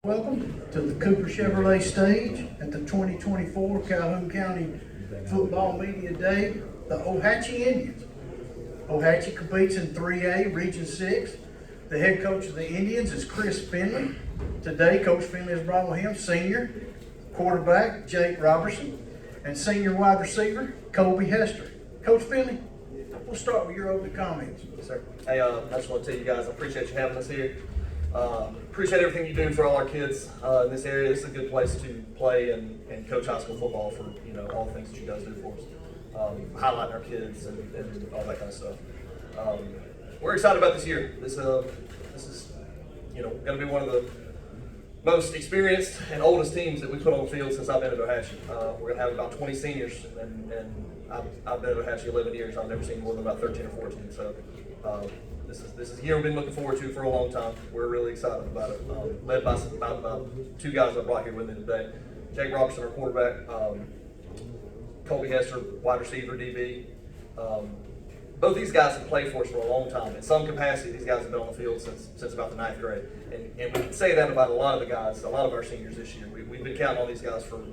Welcome to the Cooper Chevrolet stage at the 2024 Calhoun County Football Media Day, the Ohatchee Indians. Ohatchee competes in 3A Region 6. The head coach of the Indians is Chris Finley. Today, Coach Finley has brought with him senior quarterback Jake Robertson and senior wide receiver Colby Hester. Coach Finley, we'll start with your opening comments. Yes, sir. Hey, I just want to tell you guys I appreciate you having us here. Appreciate everything you do for all our kids in this area. This is a good place to play and coach high school football for all the things that you guys do for us. Highlighting our kids and all that kind of stuff. We're excited about this year. This is going to be one of the most experienced and oldest teams that we put on the field since I've been at Ohatchee. We're going to have about 20 seniors, and I've been at Ohatchee 11 years. I've never seen more than about 13 or 14. So this is a year we've been looking forward to for a long time. We're really excited about it. Led by about two guys I brought here with me today. Jake Robertson, our quarterback. Colby Hester, wide receiver, DB. Both these guys have played for us for a long time. In some capacity, these guys have been on the field since about the 9th grade. And we can say that about a lot of the guys, a lot of our seniors this year. We've been counting on these guys for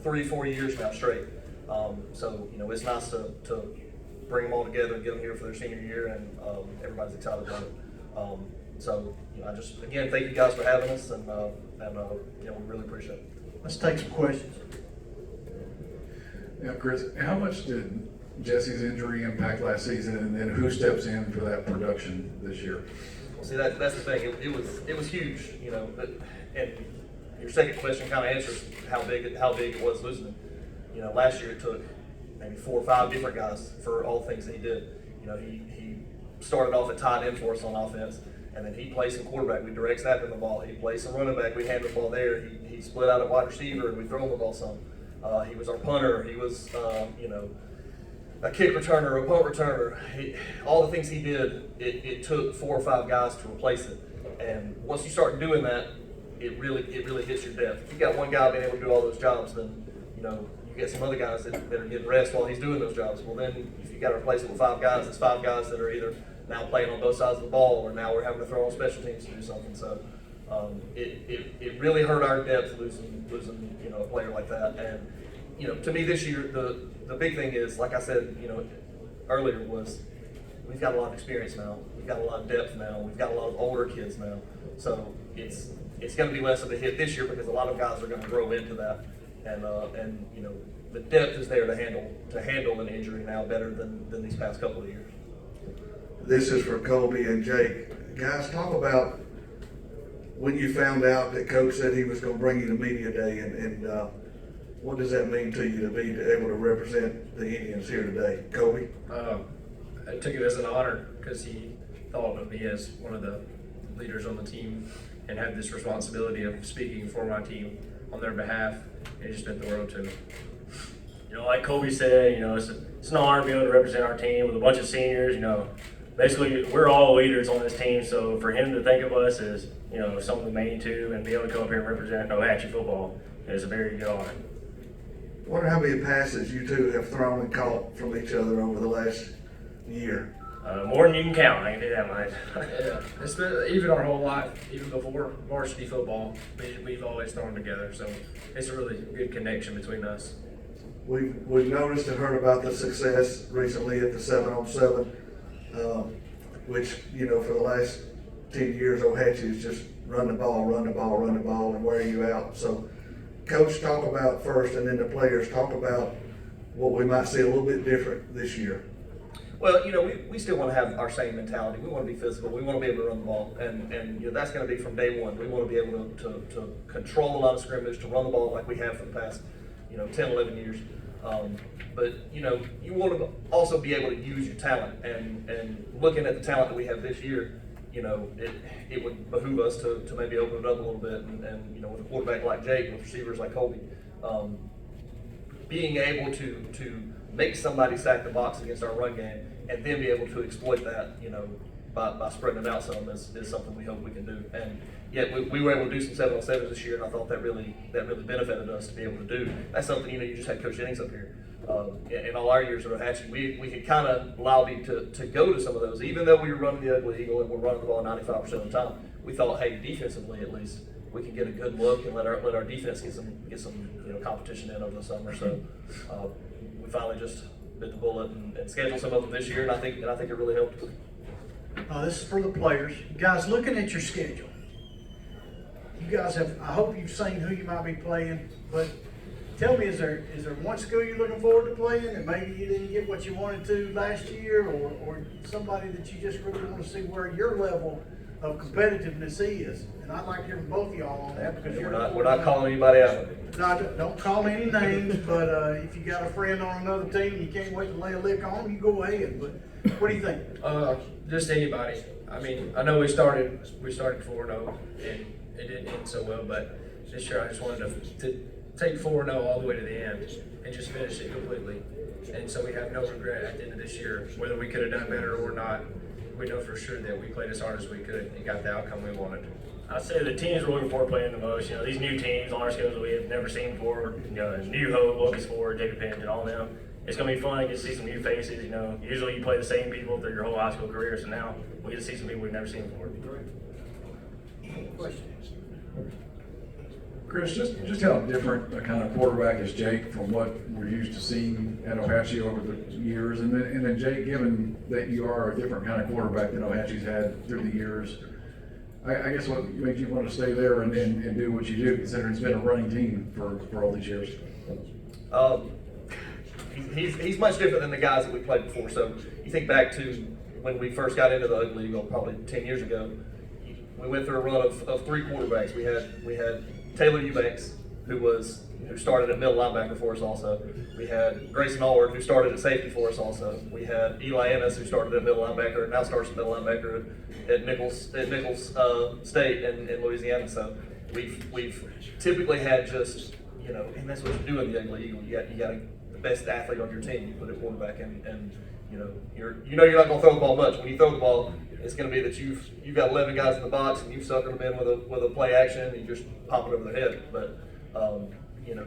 3-4 years now straight. So it's nice to bring them all together and get them here for their senior year, and everybody's excited about it. So I just, again, thank you guys for having us, and we really appreciate it. Let's take some questions. Now, Chris, how much did Jesse's injury impact last season, and then who steps in for that production this year? Well, see, that's the thing. It was huge, and your second question kind of answers how big it was losing him. Last year it took maybe 4 or 5 different guys for all the things that he did. He started off at tight end for us on offense, and then he played some quarterback. We direct snap him the ball. He played some running back. We hand the ball there. He split out at wide receiver, and we throw him the ball some. He was our punter. He was, a kick returner, a punt returner. All the things he did, it took 4 or 5 guys to replace it. And once you start doing that, it really hits your depth. If you got one guy being able to do all those jobs, then you get some other guys that are getting rest while he's doing those jobs. Well, then if you got to replace it with 5 guys, it's 5 guys that are either now playing on both sides of the ball, or now we're having to throw on special teams to do something. So it really hurt our depth losing a player like that. And to me this year, the big thing is, like I said earlier, was we've got a lot of experience now. We've got a lot of depth now. We've got a lot of older kids now. So it's going to be less of a hit this year because a lot of guys are going to grow into that. And the depth is there to handle an injury now better than these past couple of years. This is for Colby and Jake. Guys, talk about when you found out that Coach said he was going to bring you to media day, and what does that mean to you to be able to represent the Indians here today? Colby? I took it as an honor because he thought of me as one of the leaders on the team and had this responsibility of speaking for my team on their behalf. It just meant the world to me. Like Colby said, it's an honor to be able to represent our team with a bunch of seniors. Basically we're all leaders on this team, so for him to think of us as some of the main two and be able to come up here and represent Ohatchee football is a very good honor. I wonder how many passes you two have thrown and caught from each other over the last year. More than you can count, I can do that much. Yeah, it's been, even our whole life, even before varsity football, we've always thrown together. So it's a really good connection between us. We've noticed and heard about the success recently at the 7-on-7, which for the last 10 years, Ohatchee is just run the ball, and wear you out. So, Coach, talk about first, and then the players talk about what we might see a little bit different this year. Well, we still want to have our same mentality. We want to be physical. We want to be able to run the ball, and that's going to be from day one. We want to be able to control a lot of scrimmage, to run the ball like we have for the past 10, 11 years. But you want to also be able to use your talent, and looking at the talent that we have this year, it would behoove us to maybe open it up a little bit, and with a quarterback like Jake, with receivers like Colby, being able to make somebody sack the box against our run game, and then be able to exploit that, by spreading it out some is something we hope we can do. And yet we were able to do some 7-on-7s this year, and I thought that really benefited us to be able to do. That's something you just had Coach Jennings up here. In all our years at Ohatchee, we had kind of lobbied to go to some of those, even though we were running the ugly eagle and we're running the ball 95% of the time. We thought, hey, defensively at least, we can get a good look and let our defense get some competition in over the summer. So we finally just bit the bullet and scheduled some of them this year, and I think it really helped. This is for the players. Guys, looking at your schedule, you guys I hope you've seen who you might be playing, but tell me, is there one school you're looking forward to playing and maybe you didn't get what you wanted to last year, or somebody that you just really want to see where your level of competitiveness is? And I'd like to hear from both of y'all on that, because We're not calling anybody out. No, don't call any names, but if you got a friend on another team and you can't wait to lay a lick on them, you go ahead. But what do you think? Just anybody. I mean, I know we started 4-0 and it didn't end so well, but this year I just wanted to take 4-0 all the way to the end and just finish it completely. And so we have no regret at the end of this year, whether we could have done better or not. We know for sure that we played as hard as we could and got the outcome we wanted. I'd say the teams we're looking forward to playing the most, these new teams on our schedule that we have never seen before, New Hope, Lucas Ford, Jacob Page, and all them. It's going to be fun to get to see some new faces, Usually you play the same people through your whole high school career, so now we get to see some people we've never seen before. Chris, just how different a kind of quarterback is Jake from what we're used to seeing at Ohatchee over the years, and then Jake, given that you are a different kind of quarterback than Ohatchee's had through the years, I guess what made you want to stay there and do what you do, considering it's been a running team for all these years? He's much different than the guys that we played before. So you think back to when we first got into the Ugly Eagle, probably 10 years ago. We went through a run of three quarterbacks. We had Taylor Eubanks, who started at middle linebacker for us also. We had Grayson Allward, who started at safety for us also. We had Eli Ennis, who started at middle linebacker and now starts at middle linebacker at Nichols State in Louisiana. So we've typically had just, and that's what you do in the Ugly Eagle. You got the best athlete on your team. You put a quarterback in, and you're not going to throw the ball much. When you throw the ball, it's going to be that you've got 11 guys in the box and you've suckered them in with a play action and you just pop it over their head. But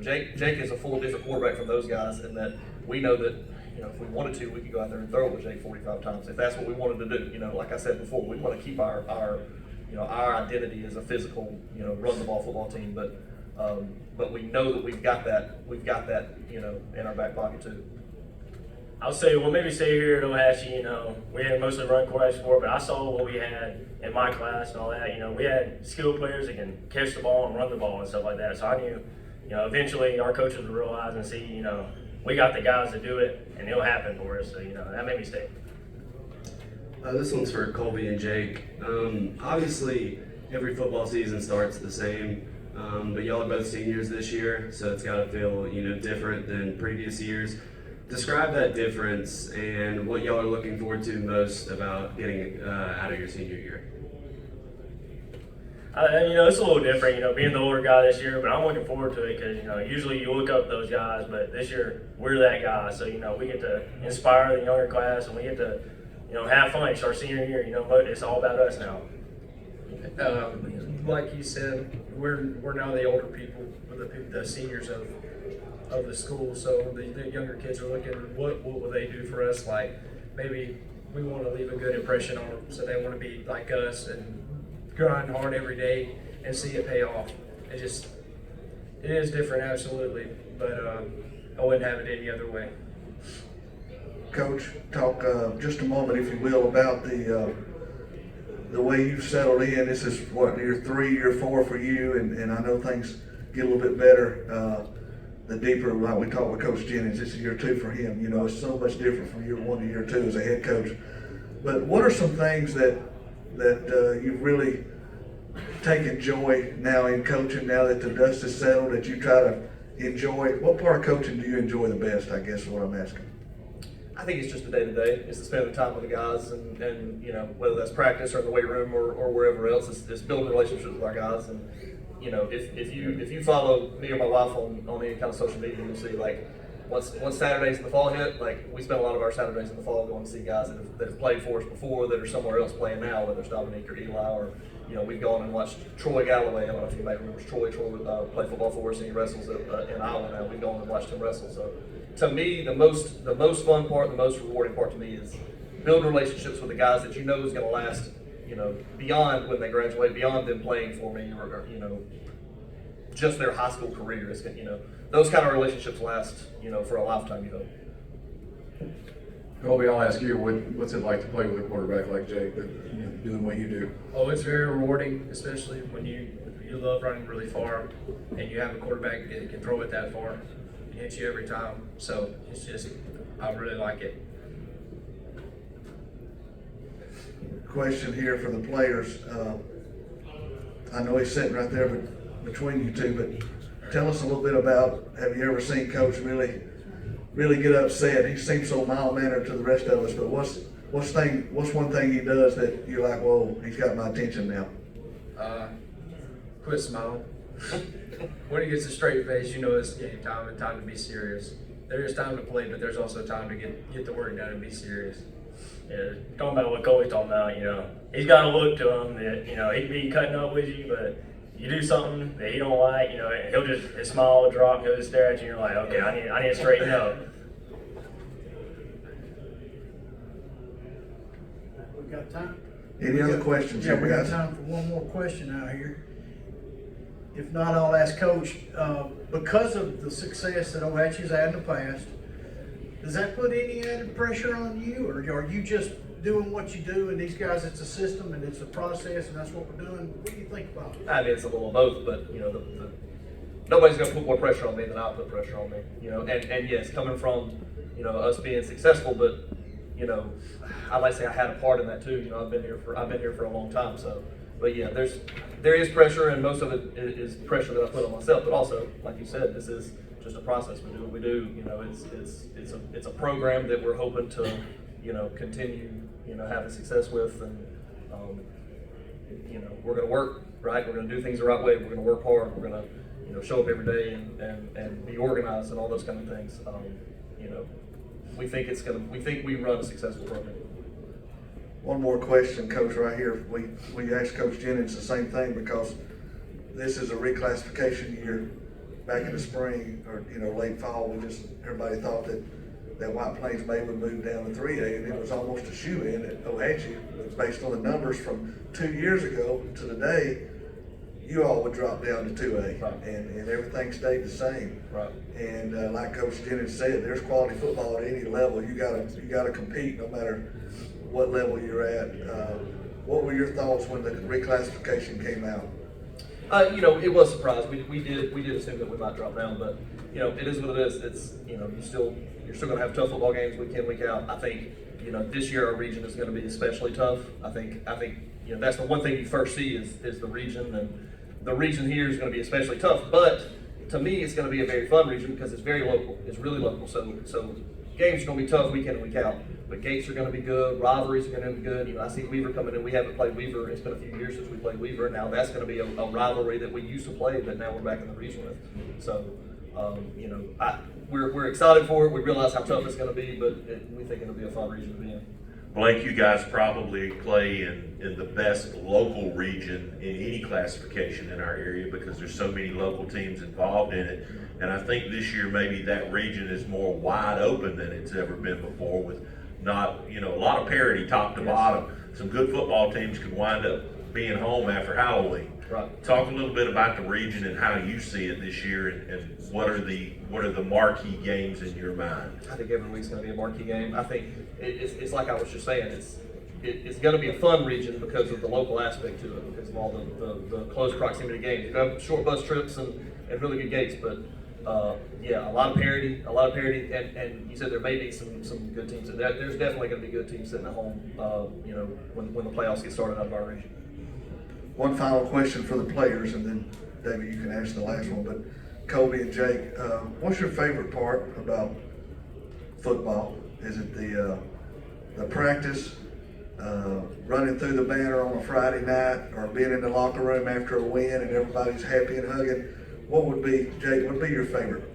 Jake is a full different quarterback from those guys, in that we know that if we wanted to, we could go out there and throw it with Jake 45 times if that's what we wanted to do. Like I said before, we want to keep our identity as a physical run the ball football team, but we know that we've got that in our back pocket too. I'll say, well, maybe stay here at Ohatchee, we had mostly run quarterbacks before, but I saw what we had in my class and all that. We had skilled players that can catch the ball and run the ball and stuff like that. So I knew, eventually our coaches would realize and see, we got the guys to do it and it'll happen for us. So, that made me stay. This one's for Colby and Jake. Obviously, every football season starts the same, but y'all are both seniors this year, so it's got to feel, different than previous years. Describe that difference and what y'all are looking forward to most about getting out of your senior year. It's a little different, being the older guy this year, but I'm looking forward to it because, usually you look up those guys, but this year we're that guy. So, we get to inspire the younger class and we get to, have fun. It's our senior year, but it's all about us now. Like you said, we're now the older people, the seniors of the school, so the younger kids are looking, what will they do for us? Like, maybe we want to leave a good impression on them, so they want to be like us and grind hard every day and see it pay off. It is different, absolutely, but I wouldn't have it any other way. Coach, talk just a moment, if you will, about the way you've settled in. This is year 3, year 4 for you, and I know things get a little bit better. The deeper, like we talked with Coach Jennings, this is year 2 for him. It's so much different from year 1 to year 2 as a head coach. But what are some things that you've really taken joy now in coaching, now that the dust is settled, that you try to enjoy? What part of coaching do you enjoy the best, I guess is what I'm asking? I think it's just the day-to-day. It's to spend the time with the guys and whether that's practice or in the weight room or wherever else, it's building relationships with our guys. And if you follow me or my wife on any kind of social media, you'll see, like, once Saturdays in the fall hit, like, we spend a lot of our Saturdays in the fall going to see guys that have played for us before, that are somewhere else playing now, whether it's Dominique or Eli, or we've gone and watched Troy Galloway. I don't know if anybody remembers Troy. Troy played football for us and he wrestles in Iowa now. We've gone and watched him wrestle. So to me, the most fun part, the most rewarding part to me is building relationships with the guys that is going to last you know, beyond when they graduate, beyond them playing for me or you know, just their high school career. It's, you know, those kind of relationships last, you know, for a lifetime, you hope. Colby, I'll ask you, what's it like to play with a quarterback like Jake, that, you know, doing what you do? Oh, it's very rewarding, especially when you love running really far and you have a quarterback that can throw it that far and hit you every time. So it's just, I really like it. Question here for the players. I know he's sitting right there between you two, but tell us a little bit about, have you ever seen Coach really get upset? He seems so mild-mannered to the rest of us, but what's one thing he does that you're like, whoa, he's got my attention now? Quit smiling. When he gets a straight face, you know it's game time and time to be serious. There is time to play, but there's also time to get the work done and be serious. Yeah, talking about what Colby's talking about, you know, he's got a look to him that, you know, he'd be cutting up with you, but you do something that he don't like, you know, he'll just, his smile will drop, he'll just stare at you, and you're like, okay, I need to straighten up. We got time? Any other questions? Yeah, we got guys? time for one more question out here. If not, I'll ask Coach, because of the success that Ohatchee's had in the past, does that put any added pressure on you, or are you just doing what you do, and these guys, it's a system and it's a process and that's what we're doing? What do you think about it? I mean, it's a little of both, but you know, nobody's going to put more pressure on me than I'll put pressure on me. You know, and yes, coming from, you know, us being successful, but you know, I might say I had a part in that too. You know, I've been here for a long time. So, but yeah, there is pressure, and most of it is pressure that I put on myself. But also, like you said, this is just a process. We do what we do. You know, it's a program that we're hoping to, you know, continue, you know, having success with, and you know, we're going to work right. We're going to do things the right way. We're going to work hard. We're going to, you know, show up every day and be organized and all those kind of things. You know, we think we run a successful program. One more question, Coach, right here. We asked Coach Jennings the same thing, because this is a reclassification year. Back in the spring, or you know, late fall, everybody thought that White Plains May would move down to 3A, and it was almost a shoe-in at Ohatchee. Based on the numbers from 2 years ago to today, you all would drop down to 2A, right, and everything stayed the same. Right. And like Coach Jennings said, there's quality football at any level. You gotta compete no matter what level you're at. What were your thoughts when the reclassification came out? You know, it was a surprise. We did assume that we might drop down, but you know, it is what it is. It's, you know, you're still going to have tough football games week in, week out. I think, you know, this year our region is going to be especially tough. I think you know, that's the one thing you first see is the region, and the region here is going to be especially tough. But to me, it's going to be a very fun region because it's very local. It's really local. So games are going to be tough week in and week out, but gates are going to be good. Rivalries are going to be good. You know, I see Weaver coming in. We haven't played Weaver. It's been a few years since we played Weaver. Now that's going to be a rivalry that we used to play, but now we're back in the region with. So, you know, we're excited for it. We realize how tough it's going to be, but we think it'll be a fun region to be in. Blake, you guys probably play in the best local region in any classification in our area, because there's so many local teams involved in it. And I think this year maybe that region is more wide open than it's ever been before, with not, you know, a lot of parity top to bottom. Some good football teams could wind up being home after Halloween. Right. Talk a little bit about the region and how you see it this year, and what are the marquee games in your mind? I think every week's going to be a marquee game. I think it's like I was just saying. It's going to be a fun region because of the local aspect to it, because of all the close proximity games. You have short bus trips and really good gates, but yeah, a lot of parity, and you said there may be some good teams. There's definitely going to be good teams sitting at home. You know, when the playoffs get started out of our region. One final question for the players, and then David, you can answer the last one. But Colby and Jake, what's your favorite part about football? Is it the practice, running through the banner on a Friday night, or being in the locker room after a win and everybody's happy and hugging? What would be, Jake, what would be your favorite?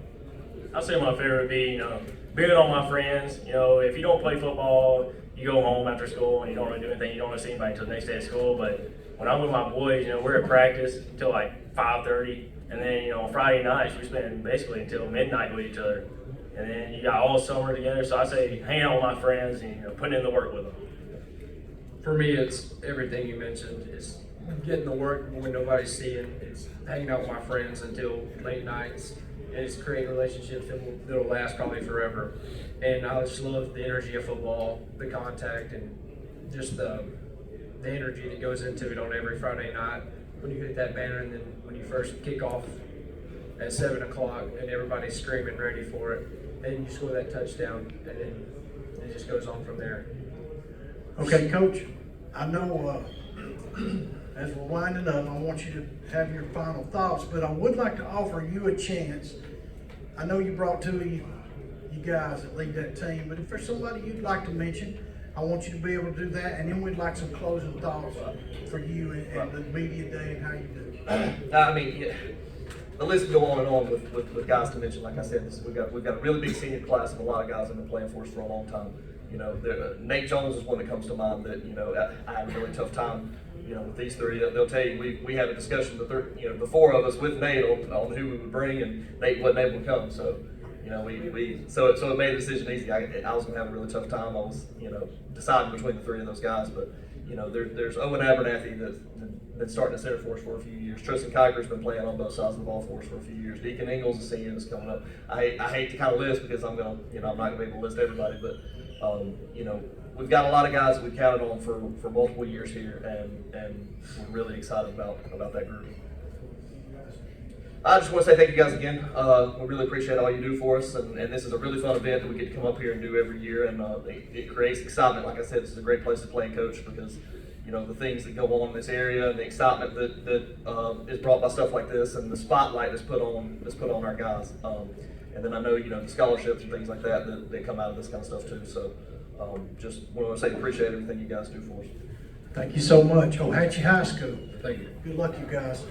I'd say my favorite would be, you know, being with all my friends. You know, if you don't play football, you go home after school and you don't really do anything. You don't really see anybody until the next day of school. But when I'm with my boys, you know, we're at practice until like 5:30, and then, you know, on Friday nights we spend basically until midnight with each other. And then you got all summer together. So I say hang out with my friends and, you know, putting in the work with them. For me, it's everything you mentioned. It's getting to work when nobody's seeing. It's hanging out with my friends until late nights. And it's creating relationships that'll last probably forever. And I just love the energy of football, the contact, and just the energy that goes into it on every Friday night when you hit that banner, and then when you first kick off at 7 o'clock and everybody's screaming ready for it, and you score that touchdown, and then it just goes on from there. Okay, Coach, I know as we're winding up, I want you to have your final thoughts, but I would like to offer you a chance. I know you brought two of you guys that lead that team, but if there's somebody you'd like to mention, I want you to be able to do that, and then we'd like some closing thoughts for you and the media day and how you do it. I mean, yeah, the list can go on and on with guys to mention. Like I said, we've got a really big senior class and a lot of guys that have been playing for us for a long time. You know, Nate Jones is one that comes to mind that, you know, I had a really tough time, you know, with these three. They'll tell you, we had a discussion, the four of us with Nate on who we would bring, and Nate wasn't able to come. So, you know, so it made the decision easy. I was going to have a really tough time. I was, you know, deciding between the three of those guys. But, you know, there's Owen Abernathy that's been starting at center for us for a few years. Tristan Kiger's been playing on both sides of the ball for us for a few years. Deacon Ingles, a senior, that's coming up. I hate to kind of list because I'm not going to be able to list everybody, but you know, we've got a lot of guys that we've counted on for multiple years here, and we're really excited about that group. I just want to say thank you guys again. We really appreciate all you do for us, and this is a really fun event that we get to come up here and do every year, and it creates excitement. Like I said, this is a great place to play and coach because, you know, the things that go on in this area and the excitement that is brought by stuff like this, and the spotlight that's put on our guys. And then I know, you know, the scholarships and things like that they come out of this kind of stuff too. So just want to say appreciate everything you guys do for us. Thank you so much. Ohatchee High School. Thank you. Good luck, you guys.